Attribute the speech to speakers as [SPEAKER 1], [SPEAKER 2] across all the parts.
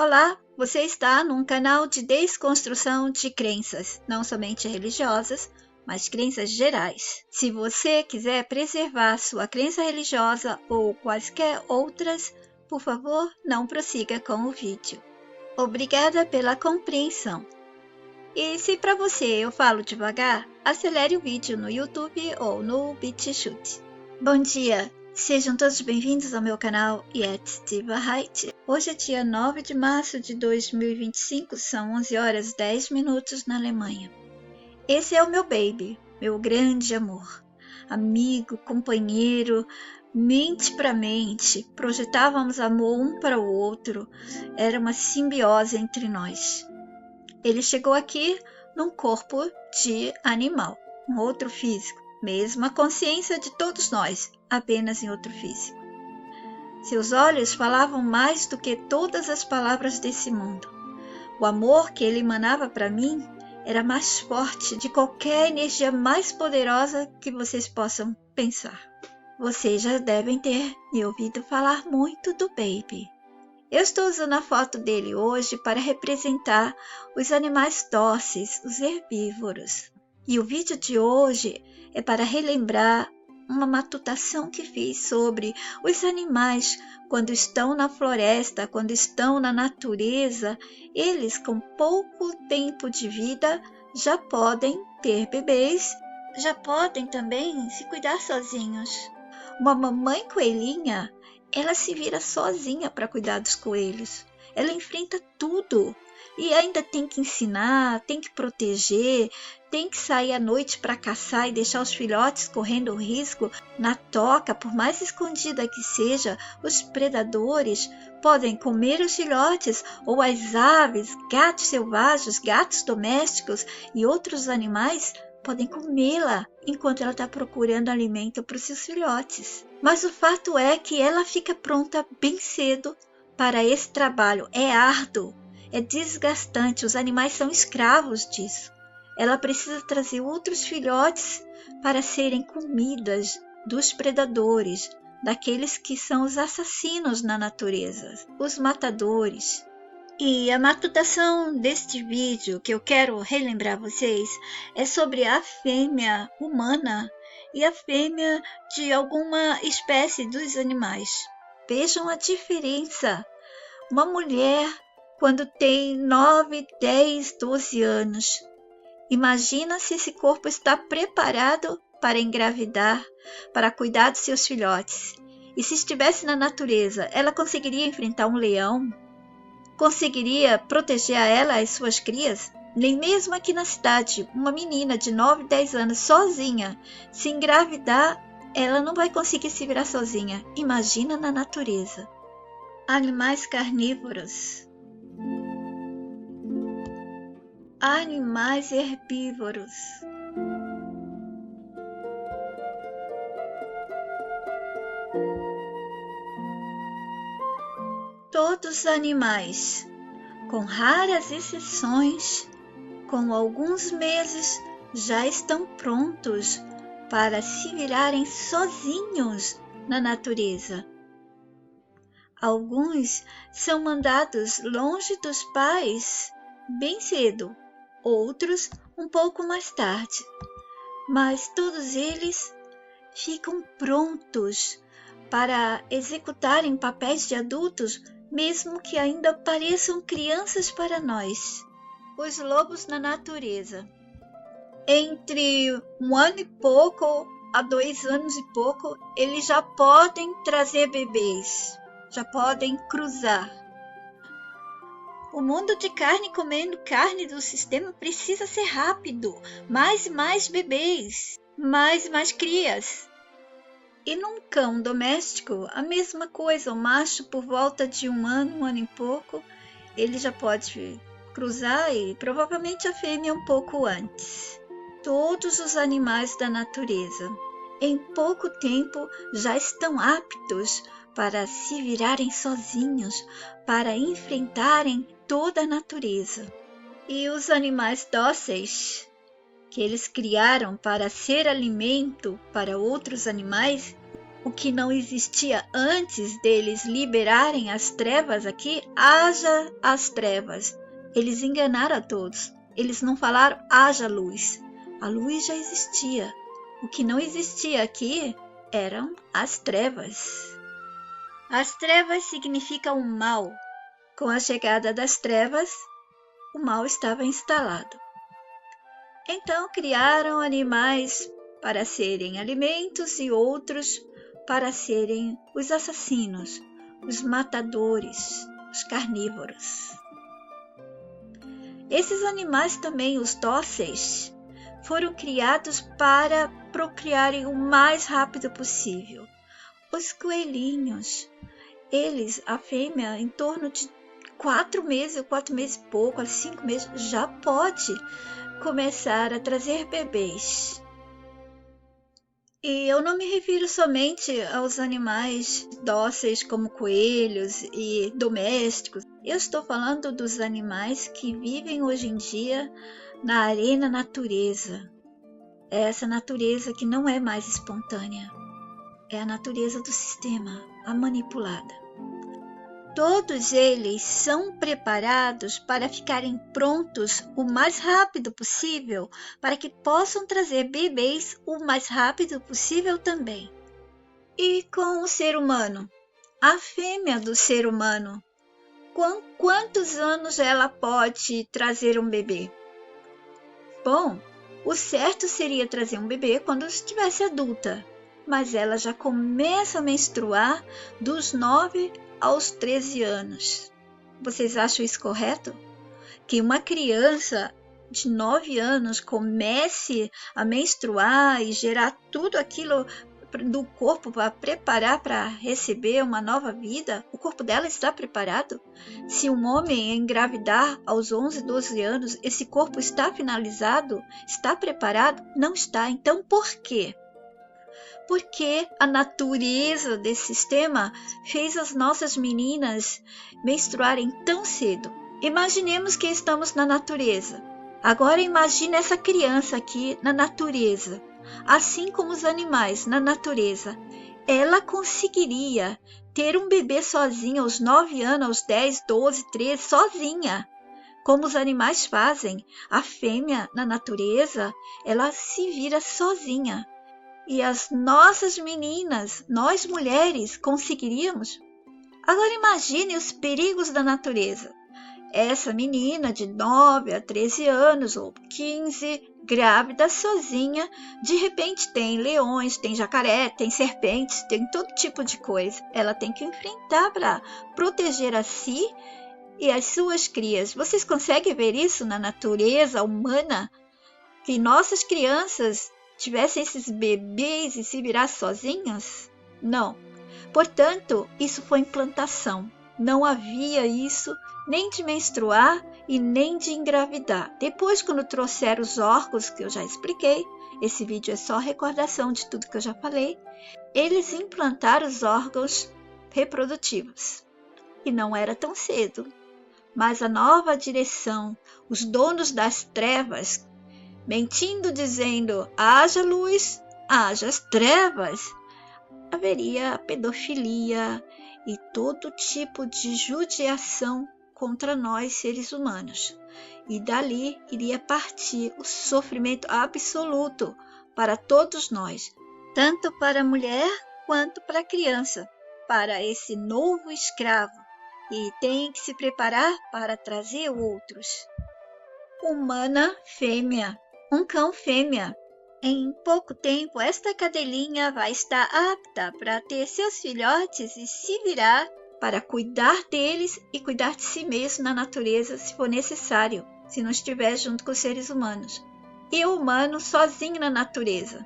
[SPEAKER 1] Olá, você está num canal de desconstrução de crenças, não somente religiosas, mas crenças gerais. Se você quiser preservar sua crença religiosa ou quaisquer outras, por favor, não prossiga com o vídeo. Obrigada pela compreensão. E se para você eu falo devagar, acelere o vídeo no YouTube ou no BitChute. Bom dia! Sejam todos bem-vindos ao meu canal Yet Diva Height. Hoje é dia 9 de março de 2025, são 11 horas 10 minutos na Alemanha. Esse é o meu baby, meu grande amor. Amigo, companheiro, mente para mente, projetávamos amor um para o outro, era uma simbiose entre nós. Ele chegou aqui num corpo de animal, um outro físico, mesma consciência de todos nós, apenas em outro físico. Seus olhos falavam mais do que todas as palavras desse mundo. O amor que ele emanava para mim era mais forte de qualquer energia mais poderosa que vocês possam pensar. Vocês já devem ter me ouvido falar muito do Baby. Eu estou usando a foto dele hoje para representar os animais dóceis, os herbívoros. E o vídeo de hoje é para relembrar uma matutação que fiz sobre os animais quando estão na floresta, quando estão na natureza. Eles, com pouco tempo de vida, já podem ter bebês, já podem também se cuidar sozinhos. Uma mamãe coelhinha, ela se vira sozinha para cuidar dos coelhos. Ela enfrenta tudo e ainda tem que ensinar, tem que proteger, tem que sair à noite para caçar e deixar os filhotes correndo risco na toca, por mais escondida que seja. Os predadores podem comer os filhotes ou as aves, gatos selvagens, gatos domésticos e outros animais podem comê-la enquanto ela está procurando alimento para os seus filhotes. Mas o fato é que ela fica pronta bem cedo para esse trabalho. É árduo, é desgastante, os animais são escravos disso. Ela precisa trazer outros filhotes para serem comidas dos predadores, daqueles que são os assassinos na natureza, os matadores. E a matutação deste vídeo que eu quero relembrar vocês é sobre a fêmea humana e a fêmea de alguma espécie dos animais. Vejam a diferença. Uma mulher, quando tem 9, 10, 12 anos, imagina se esse corpo está preparado para engravidar, para cuidar dos seus filhotes. E se estivesse na natureza, ela conseguiria enfrentar um leão? Conseguiria proteger a ela e as suas crias? Nem mesmo aqui na cidade, uma menina de 9, 10 anos sozinha, se engravidar, ela não vai conseguir se virar sozinha. Imagina na natureza. Animais carnívoros. Animais herbívoros. Todos os animais, com raras exceções, com alguns meses, já estão prontos para se virarem sozinhos na natureza. Alguns são mandados longe dos pais bem cedo, outros um pouco mais tarde, mas todos eles ficam prontos para executarem papéis de adultos, mesmo que ainda pareçam crianças para nós. Os lobos na natureza. Entre 1 ano e pouco a 2 anos e pouco, eles já podem trazer bebês, já podem cruzar. O mundo de carne comendo carne do sistema precisa ser rápido. Mais e mais bebês, mais e mais crias. E num cão doméstico, a mesma coisa. O macho, por volta de 1 ano e pouco, ele já pode cruzar e provavelmente a fêmea um pouco antes. Todos os animais da natureza, em pouco tempo, já estão aptos para se virarem sozinhos, para enfrentarem toda a natureza. E os animais dóceis, que eles criaram para ser alimento para outros animais, o que não existia antes deles liberarem as trevas aqui, haja as trevas. Eles enganaram a todos. Eles não falaram haja luz. A luz já existia. O que não existia aqui eram as trevas. As trevas significam o mal. Com a chegada das trevas, o mal estava instalado. Então criaram animais para serem alimentos e outros para serem os assassinos, os matadores, os carnívoros. Esses animais também, os dóceis, foram criados para procriarem o mais rápido possível. Os coelhinhos, eles, a fêmea, em torno de 4 meses e pouco, a 5 meses, já pode começar a trazer bebês. E eu não me refiro somente aos animais dóceis como coelhos e domésticos. Eu estou falando dos animais que vivem hoje em dia na arena natureza. É essa natureza que não é mais espontânea. É a natureza do sistema, a manipulada. Todos eles são preparados para ficarem prontos o mais rápido possível, para que possam trazer bebês o mais rápido possível também. E com o ser humano? A fêmea do ser humano, quantos anos ela pode trazer um bebê? Bom, o certo seria trazer um bebê quando estivesse adulta, mas ela já começa a menstruar dos 9 aos 13 anos. Vocês acham isso correto? Que uma criança de 9 anos comece a menstruar e gerar tudo aquilo do corpo para preparar para receber uma nova vida? O corpo dela está preparado? Se um homem engravidar aos 11, 12 anos, esse corpo está finalizado? Está preparado? Não está. Então, por quê? Porque a natureza desse sistema fez as nossas meninas menstruarem tão cedo. Imaginemos que estamos na natureza. Agora imagine essa criança aqui na natureza, assim como os animais na natureza. Ela conseguiria ter um bebê sozinha aos 9 anos, aos 10, 12, 13, sozinha. Como os animais fazem. A fêmea na natureza, ela se vira sozinha. E as nossas meninas, nós mulheres, conseguiríamos? Agora imagine os perigos da natureza. Essa menina de 9 a 13 anos ou 15, grávida sozinha, de repente tem leões, tem jacaré, tem serpentes, tem todo tipo de coisa. Ela tem que enfrentar para proteger a si e as suas crias. Vocês conseguem ver isso na natureza humana? Que nossas crianças tivessem esses bebês e se virassem sozinhas? Não. Portanto, isso foi implantação. Não havia isso nem de menstruar e nem de engravidar. Depois, quando trouxeram os órgãos, que eu já expliquei, esse vídeo é só recordação de tudo que eu já falei, eles implantaram os órgãos reprodutivos. E não era tão cedo. Mas a nova direção, os donos das trevas, mentindo, dizendo haja luz, haja as trevas, haveria pedofilia e todo tipo de judiação contra nós seres humanos. E dali iria partir o sofrimento absoluto para todos nós, tanto para a mulher quanto para a criança, para esse novo escravo. E tem que se preparar para trazer outros. Humana fêmea. Um cão fêmea. Em pouco tempo, esta cadelinha vai estar apta para ter seus filhotes e se virar para cuidar deles e cuidar de si mesmo na natureza, se for necessário, se não estiver junto com os seres humanos. E o humano sozinho na natureza,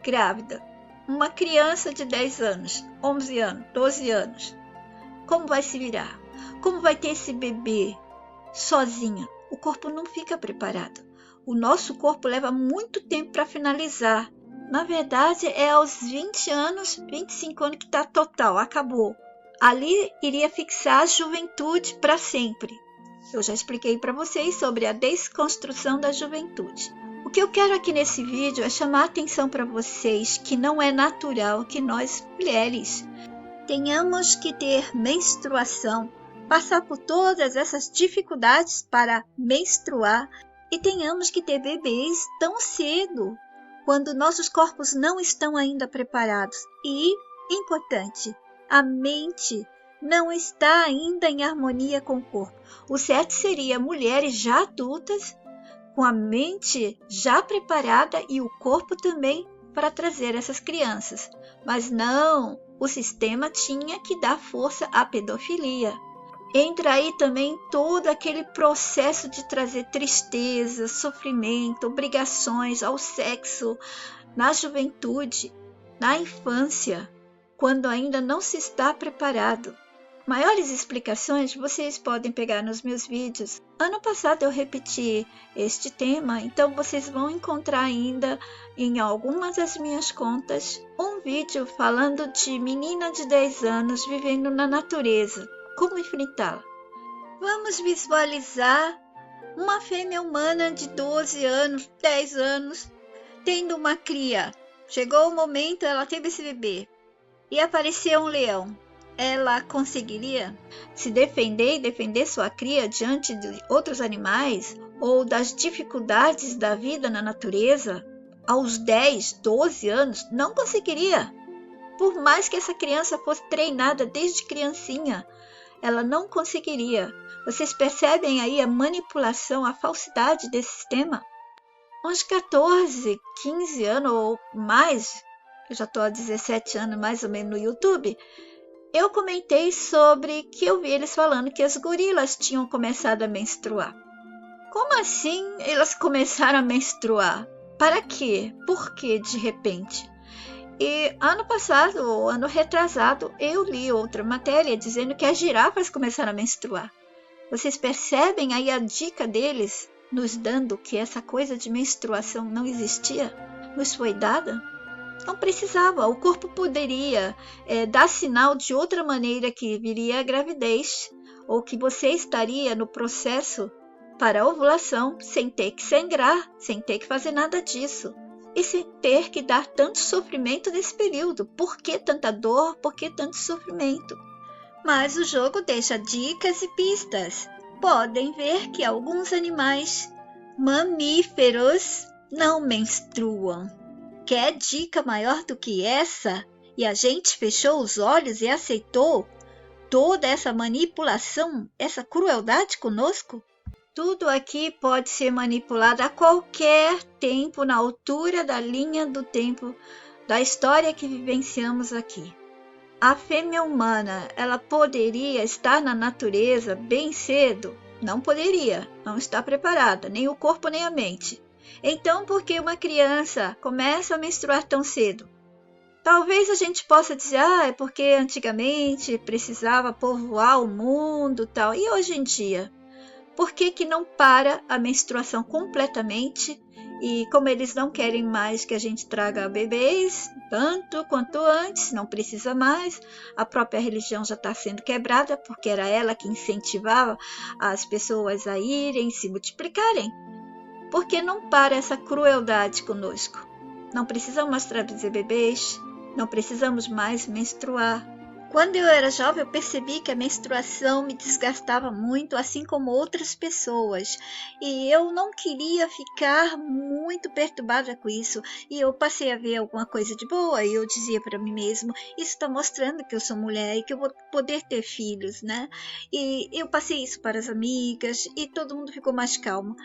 [SPEAKER 1] grávida, uma criança de 10 anos, 11 anos, 12 anos. Como vai se virar? Como vai ter esse bebê sozinha? O corpo não fica preparado. O nosso corpo leva muito tempo para finalizar. Na verdade, é aos 20 anos, 25 anos que está total, acabou. Ali iria fixar a juventude para sempre. Eu já expliquei para vocês sobre a desconstrução da juventude. O que eu quero aqui nesse vídeo é chamar a atenção para vocês que não é natural que nós, mulheres, tenhamos que ter menstruação, passar por todas essas dificuldades para menstruar e tenhamos que ter bebês tão cedo, quando nossos corpos não estão ainda preparados. E, importante, a mente não está ainda em harmonia com o corpo. O certo seria mulheres já adultas, com a mente já preparada e o corpo também para trazer essas crianças. Mas não, o sistema tinha que dar força à pedofilia. Entra aí também todo aquele processo de trazer tristeza, sofrimento, obrigações ao sexo na juventude, na infância, quando ainda não se está preparado. Maiores explicações vocês podem pegar nos meus vídeos. Ano passado eu repeti este tema, então vocês vão encontrar ainda em algumas das minhas contas um vídeo falando de menina de 10 anos vivendo na natureza, como enfrentá-la. Vamos visualizar uma fêmea humana de 12 anos, 10 anos, tendo uma cria. Chegou o momento, ela teve esse bebê e apareceu um leão. Ela conseguiria se defender e defender sua cria diante de outros animais ou das dificuldades da vida na natureza? Aos 10, 12 anos, não conseguiria. Por mais que essa criança fosse treinada desde criancinha, ela não conseguiria. Vocês percebem aí a manipulação, a falsidade desse sistema? Uns 14, 15 anos ou mais, eu já estou há 17 anos mais ou menos no YouTube, eu comentei sobre que eu vi eles falando que as gorilas tinham começado a menstruar. Como assim elas começaram a menstruar? Para quê? Por que de repente? E ano passado, ou ano retrasado, eu li outra matéria dizendo que as girafas começaram a menstruar. Vocês percebem aí a dica deles nos dando que essa coisa de menstruação não existia? Nos foi dada? Não precisava, o corpo poderia dar sinal de outra maneira que viria a gravidez, ou que você estaria no processo para a ovulação sem ter que sangrar, sem ter que fazer nada disso. E sem ter que dar tanto sofrimento nesse período. Por que tanta dor? Por que tanto sofrimento? Mas o jogo deixa dicas e pistas. Podem ver que alguns animais mamíferos não menstruam. Quer dica maior do que essa? E a gente fechou os olhos e aceitou toda essa manipulação, essa crueldade conosco? Tudo aqui pode ser manipulado a qualquer tempo, na altura da linha do tempo da história que vivenciamos aqui. A fêmea humana, ela poderia estar na natureza bem cedo? Não poderia, não está preparada, nem o corpo nem a mente. Então, por que uma criança começa a menstruar tão cedo? Talvez a gente possa dizer, é porque antigamente precisava povoar o mundo, tal. E hoje em dia? Por que não para a menstruação completamente? E como eles não querem mais que a gente traga bebês, tanto quanto antes, não precisa mais, a própria religião já está sendo quebrada, porque era ela que incentivava as pessoas a irem, se multiplicarem. Por que não para essa crueldade conosco? Não precisamos mais trazer bebês, não precisamos mais menstruar. Quando eu era jovem, eu percebi que a menstruação me desgastava muito, assim como outras pessoas. E eu não queria ficar muito perturbada com isso. E eu passei a ver alguma coisa de boa e eu dizia para mim mesmo, isso está mostrando que eu sou mulher e que eu vou poder ter filhos, né? E eu passei isso para as amigas e todo mundo ficou mais calmo.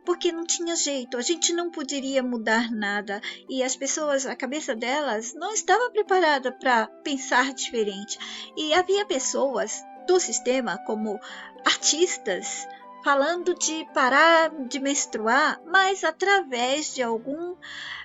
[SPEAKER 1] Porque não tinha jeito, a gente não poderia mudar nada e as pessoas, a cabeça delas não estava preparada para pensar diferente. E havia pessoas do sistema, como artistas, falando de parar de menstruar, mas através de algum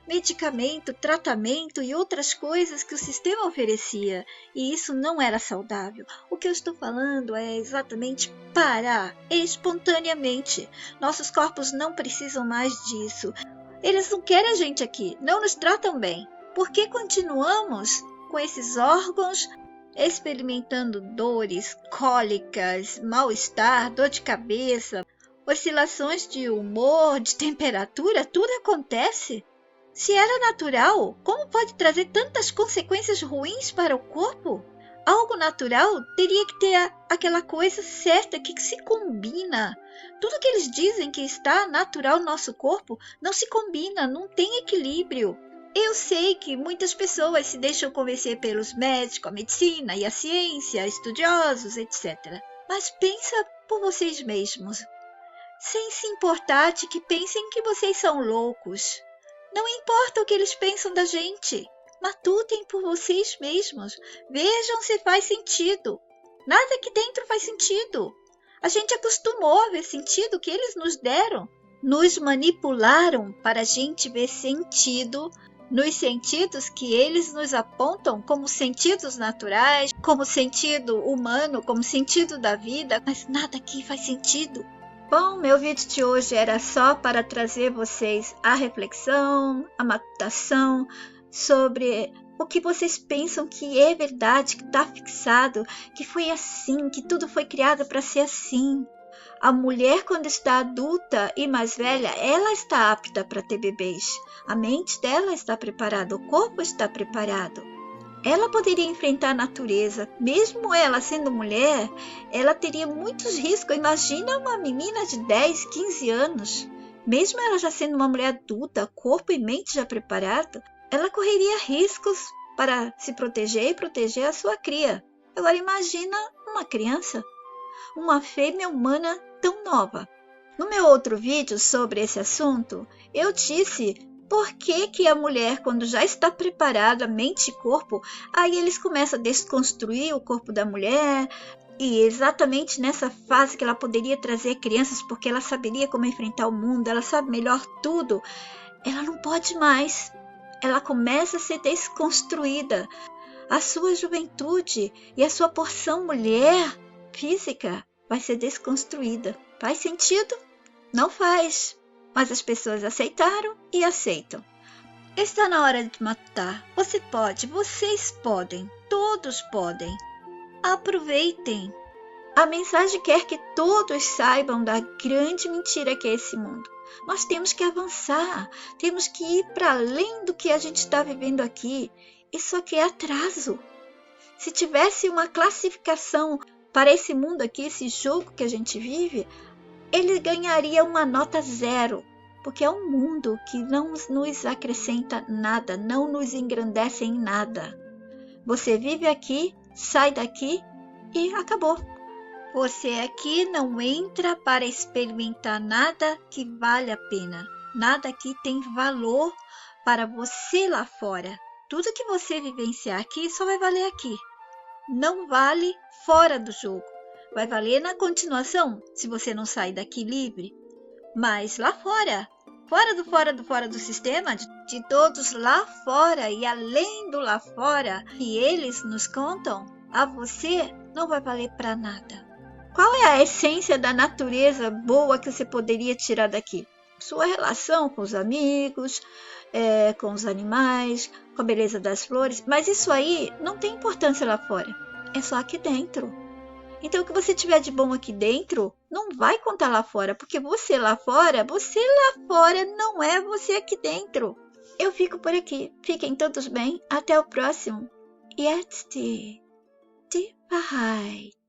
[SPEAKER 1] medicamento, tratamento e outras coisas que o sistema oferecia, e isso não era saudável. O que eu estou falando é exatamente parar espontaneamente. Nossos corpos não precisam mais disso. Eles não querem a gente aqui, não nos tratam bem. Por que continuamos com esses órgãos experimentando dores, cólicas, mal-estar, dor de cabeça? oscilações de humor, de temperatura, tudo acontece. Se era natural, como pode trazer tantas consequências ruins para o corpo? Algo natural teria que ter aquela coisa certa que se combina. Tudo que eles dizem que está natural no nosso corpo não se combina, não tem equilíbrio. Eu sei que muitas pessoas se deixam convencer pelos médicos, a medicina e a ciência, estudiosos, etc. Mas pensa por vocês mesmos, sem se importar de que pensem que vocês são loucos. Não importa o que eles pensam da gente. Matutem por vocês mesmos. Vejam se faz sentido. Nada aqui dentro faz sentido. A gente acostumou a ver sentido que eles nos deram. Nos manipularam para a gente ver sentido nos sentidos que eles nos apontam como sentidos naturais, como sentido humano, como sentido da vida, mas nada aqui faz sentido. Bom, meu vídeo de hoje era só para trazer vocês a reflexão, a matutação sobre o que vocês pensam que é verdade, que está fixado, que foi assim, que tudo foi criado para ser assim. A mulher, quando está adulta e mais velha, ela está apta para ter bebês. A mente dela está preparada, o corpo está preparado. Ela poderia enfrentar a natureza. Mesmo ela sendo mulher, ela teria muitos riscos. Imagina uma menina de 10, 15 anos. Mesmo ela já sendo uma mulher adulta, corpo e mente já preparado, ela correria riscos para se proteger e proteger a sua cria. Agora imagina uma criança, uma fêmea humana tão nova. No meu outro vídeo sobre esse assunto, eu disse por que a mulher, quando já está preparada, mente e corpo, aí eles começam a desconstruir o corpo da mulher, e exatamente nessa fase que ela poderia trazer crianças, porque ela saberia como enfrentar o mundo, ela sabe melhor tudo, ela não pode mais. Ela começa a ser desconstruída. A sua juventude e a sua porção mulher física vai ser desconstruída. Faz sentido? Não faz. Mas as pessoas aceitaram e aceitam. Está na hora de matar. Você pode, vocês podem, todos podem. Aproveitem. A mensagem quer que todos saibam da grande mentira que é esse mundo. Nós temos que avançar, temos que ir para além do que a gente está vivendo aqui. Isso aqui é atraso. Se tivesse uma classificação para esse mundo aqui, esse jogo que a gente vive, ele ganharia uma nota 0, porque é um mundo que não nos acrescenta nada, não nos engrandece em nada. Você vive aqui, sai daqui e acabou. Você aqui não entra para experimentar nada que vale a pena, nada que tem valor para você lá fora. Tudo que você vivenciar aqui só vai valer aqui. Não vale fora do jogo. Vai valer na continuação, se você não sair daqui livre. Mas lá fora, fora do sistema, de todos lá fora e além do lá fora, que eles nos contam, a você não vai valer para nada. Qual é a essência da natureza boa que você poderia tirar daqui? Sua relação com os amigos, com os animais, com a beleza das flores, mas isso aí não tem importância lá fora, é só aqui dentro. Então o que você tiver de bom aqui dentro não vai contar lá fora, porque você lá fora não é você aqui dentro. Eu fico por aqui, fiquem todos bem, até o próximo. Jetzt die Wahrheit.